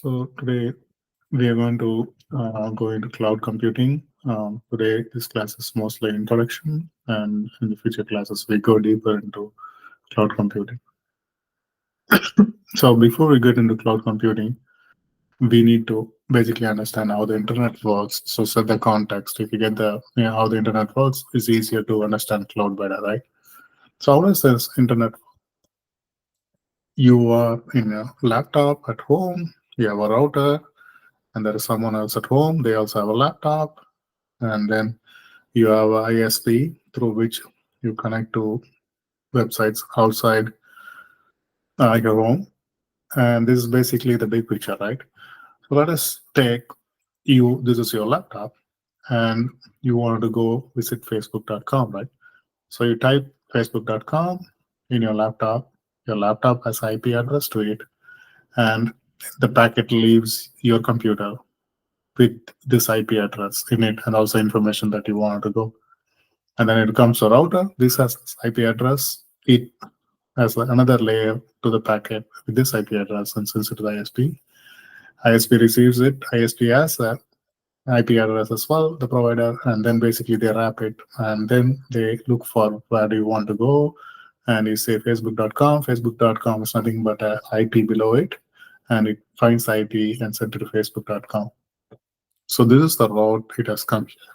So today we are going to go into cloud computing. Today this class is mostly introduction, and in the future classes we go deeper into cloud computing. So before we get into cloud computing, we need to basically understand how the internet works. So set the context. If you get how the internet works, it's easier to understand cloud better, right? So how does this internet? You are in a laptop at home. You have a router, and there is someone else at home. They also have a laptop, and then you have a ISP through which you connect to websites outside your home. And this is basically the big picture, right? So let us take you. This is your laptop, and you want to go visit Facebook.com, right? So you type Facebook.com in your laptop. Your laptop has IP address to it, and the packet leaves your computer with this IP address in it, and also information that you want to go. And then it comes to router. This has this IP address. It has another layer to the packet with this IP address and sends it to the ISP. ISP receives it. ISP has a IP address as well, the provider, and then basically they wrap it, and then they look for where do you want to go, and you say Facebook.com. Facebook.com is nothing but a IP below it, and it finds the IP and sends it to Facebook.com. So this is the route it has come here.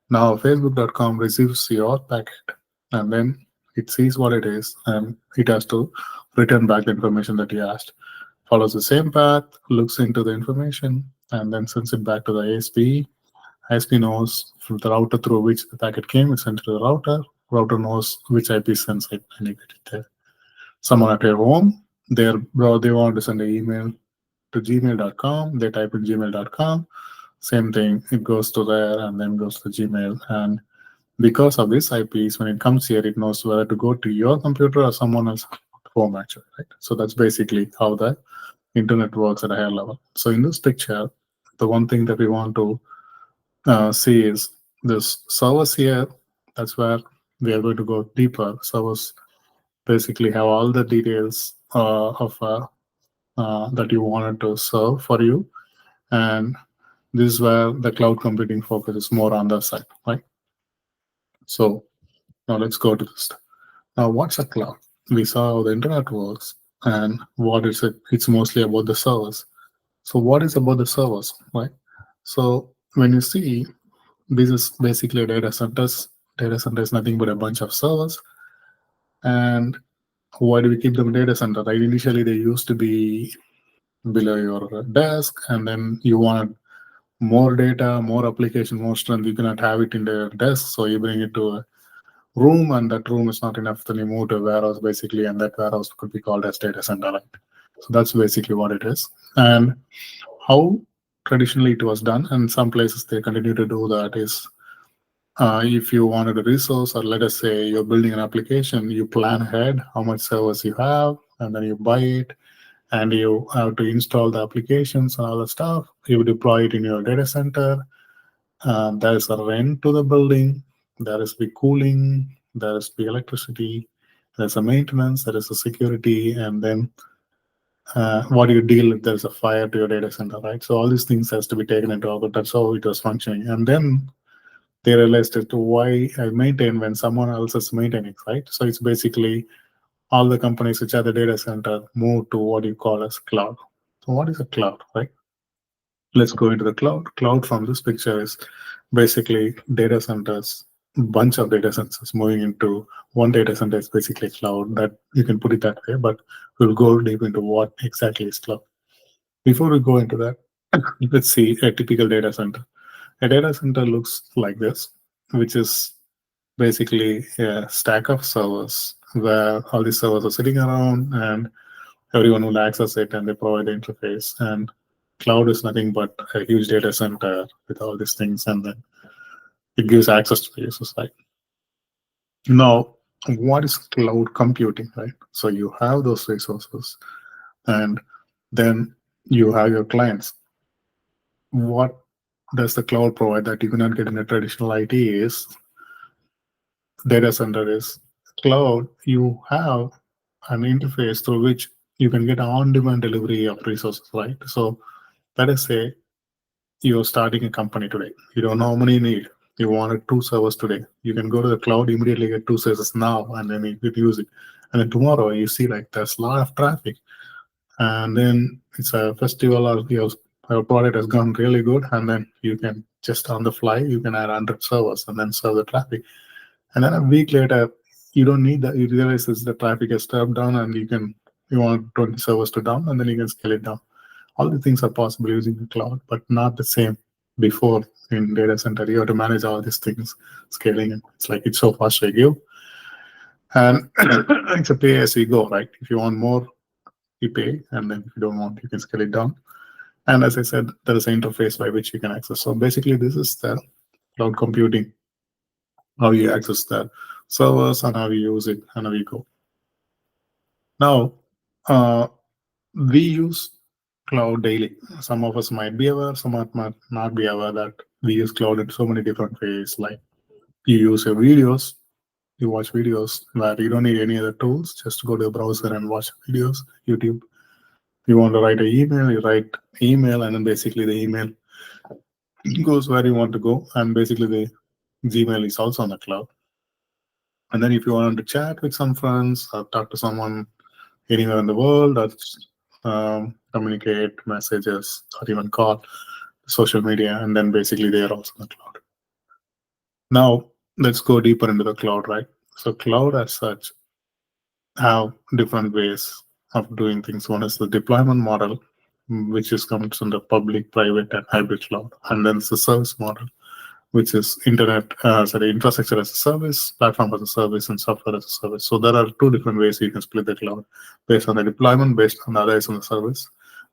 Now Facebook.com receives your packet, and then it sees what it is, and it has to return back the information that you asked. Follows the same path, looks into the information, and then sends it back to the ISP. ISP knows from the router through which the packet came, it's sent to the router. Router knows which IP sends it, and you get it there. Someone at your home, they want to send an email to gmail.com. They type in gmail.com. Same thing, it goes to there and then goes to Gmail. And because of this IPs, when it comes here, it knows whether to go to your computer or someone else's home, actually, right? So that's basically how the internet works at a higher level. So in this picture, the one thing that we want to see is this servers here. That's where we are going to go deeper. Servers basically have all the details of that you wanted to serve for you, and this is where the cloud computing focuses more on the side, right? So now let's go to this. Now, what's a cloud? We saw how the internet works, and what is it? It's mostly about the servers. So what is about the servers, right? So when you see, this is basically data centers. Data center is nothing but a bunch of servers. And why do we keep them data center? Right? Initially, they used to be below your desk, and then you want more data, more application, more strength. You cannot have it in the desk, so you bring it to a room, and that room is not enough. Then you move to a warehouse, basically, and that warehouse could be called as data center. Right? So that's basically what it is. And how traditionally it was done, and some places they continue to do that, is if you wanted a resource, or let us say you're building an application, you plan ahead how much servers you have, and then you buy it, and you have to install the applications and all the stuff. You deploy it in your data center. There is a rent to the building. There is the cooling. There is the electricity. There's a maintenance. There is a security, and then what do you deal if there's a fire to your data center, right? So all these things has to be taken into account. That's how it was functioning. And then they realized as to why I maintain when someone else is maintaining, right? So it's basically all the companies which are the data center move to what you call as cloud. So what is a cloud, right? Let's go into the cloud. Cloud from this picture is basically data centers, bunch of data centers moving into one data center is basically cloud. That you can put it that way, but we'll go deep into what exactly is cloud. Before we go into that, let's see a typical data center. A data center looks like this, which is basically a stack of servers where all these servers are sitting around, and everyone will access it, and they provide the interface. And cloud is nothing but a huge data center with all these things, and then it gives access to the users, right? Now, what is cloud computing, right? So you have those resources, and then you have your clients. What does the cloud provide that you cannot get in a traditional IT is data center is cloud. You have an interface through which you can get on-demand delivery of resources, right? So Let us say you're starting a company today. You don't know how many you need. You wanted 2 servers today. You can go to the cloud, immediately get 2 servers now, and then you could use it. And then tomorrow you see like there's a lot of traffic, and then it's a festival or your product has gone really good, and then you can just on the fly you can add 100 servers and then serve the traffic. And then a week later, you don't need that. You realize the traffic has stepped down, and you want 20 servers to down, and then you can scale it down. All the things are possible using the cloud, but not the same before in data center. You have to manage all these things, scaling it. It's like it's so fast to give, and it's a pay as you go, right? If you want more, you pay, and then if you don't want, you can scale it down. And as I said, there is an interface by which you can access. So basically, this is the cloud computing, how you access the servers and how you use it and how you go. Now, we use cloud daily. Some of us might be aware, some might not be aware that we use cloud in so many different ways. Like you use your videos, you watch videos where you don't need any other tools, just go to a browser and watch videos, YouTube. You want to write an email, you write email, and then basically the email goes where you want to go, and basically the Gmail is also on the cloud. And then if you want to chat with some friends or talk to someone anywhere in the world, or communicate messages or even call social media, and then basically they are also in the cloud. Now let's go deeper into the cloud, right? So cloud as such have different ways of doing things. One is the deployment model, which is comes under public, private, and hybrid cloud. And then it's the service model, which is infrastructure as a service, platform as a service, and software as a service. So there are 2 different ways you can split the cloud based on the deployment, based on the other is on the service.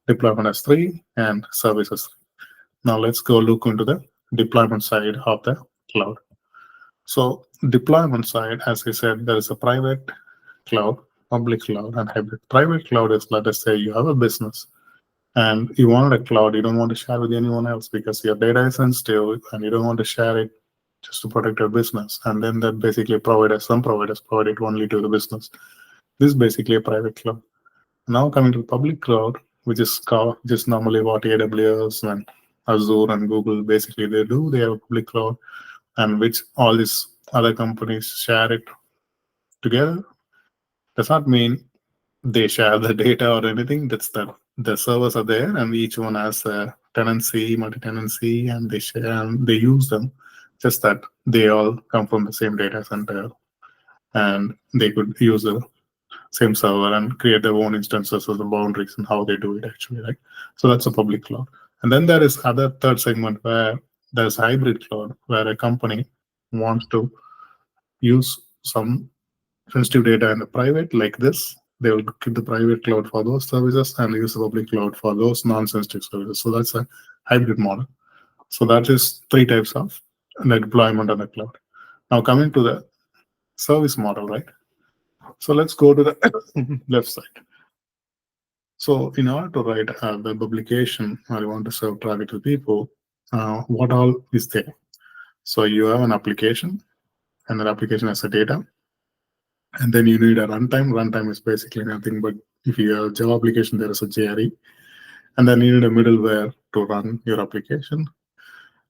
Deployment as 3 and service as 3. Now let's go look into the deployment side of the cloud. So deployment side, as I said, there is a private cloud, public cloud, and hybrid. Private cloud is, let us say you have a business and you want a cloud, you don't want to share with anyone else because your data is sensitive and you don't want to share it just to protect your business. And then that basically some providers provide it only to the business. This is basically a private cloud. Now coming to the public cloud, which is normally what AWS and Azure and Google basically they do. They have a public cloud, and which all these other companies share it together. Does not mean they share the data or anything. That's the servers are there, and each one has a tenancy, multi-tenancy, and they share and they use them. Just that they all come from the same data center, and they could use the same server and create their own instances of the boundaries and how they do it actually, right? So that's a public cloud. And then there is other third segment where there's hybrid cloud, where a company wants to use some sensitive data in the private, like this. They will keep the private cloud for those services and use the public cloud for those non-sensitive services. So that's a hybrid model. So that is 3 types of the deployment on the cloud. Now coming to the service model, right? So let's go to the left side. So in order to write a web application or you want to serve traffic to people, what all is there? So you have an application, and that application has a data, and then you need a runtime. Runtime is basically nothing but if you have a Java application, there is a JRE, and then you need a middleware to run your application,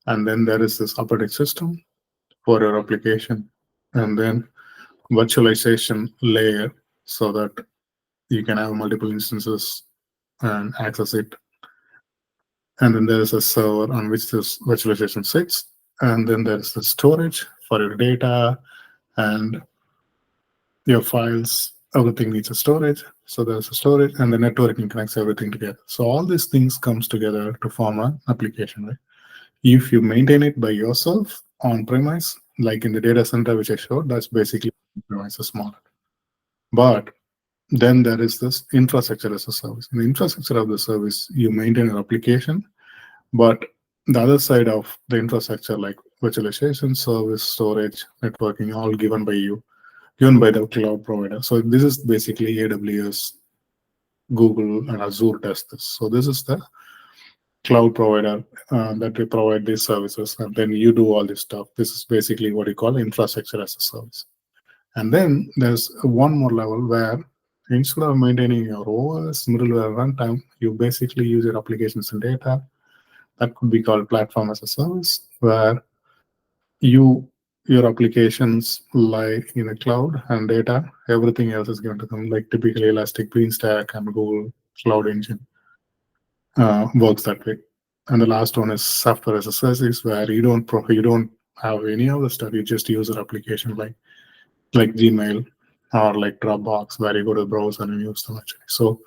and then there is this operating system for your application, and then virtualization layer so that you can have multiple instances and access it. And then there is a server on which this virtualization sits. And then there's the storage for your data and your files. Everything needs a storage. So there's a storage, and the networking connects everything together. So all these things comes together to form an application, right? If you maintain it by yourself on premise, like in the data center, which I showed, that's basically premises model. But then there is this infrastructure as a service. In the infrastructure of the service, you maintain an application, but the other side of the infrastructure, like virtualization, service, storage, networking, all given by you, given by the cloud provider. So this is basically AWS, Google, and Azure does this. So this is the cloud provider that we provide these services, and then you do all this stuff. This is basically what you call infrastructure as a service. And then there's one more level where instead of maintaining your OS, middleware, runtime, you basically use your applications and data. That could be called platform as a service, where your applications lie in a cloud and data, everything else is going to come, like typically Elastic Beanstalk and Google Cloud Engine works that way. And the last one is software as a service, where you don't have any other stuff. You just use an application like Gmail or like Dropbox, where you go to the browser and use them actually. So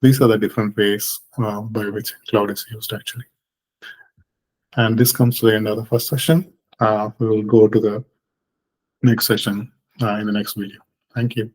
these are the different ways by which cloud is used actually. And this comes to the end of the first session. We will go to the next session in the next video. Thank you.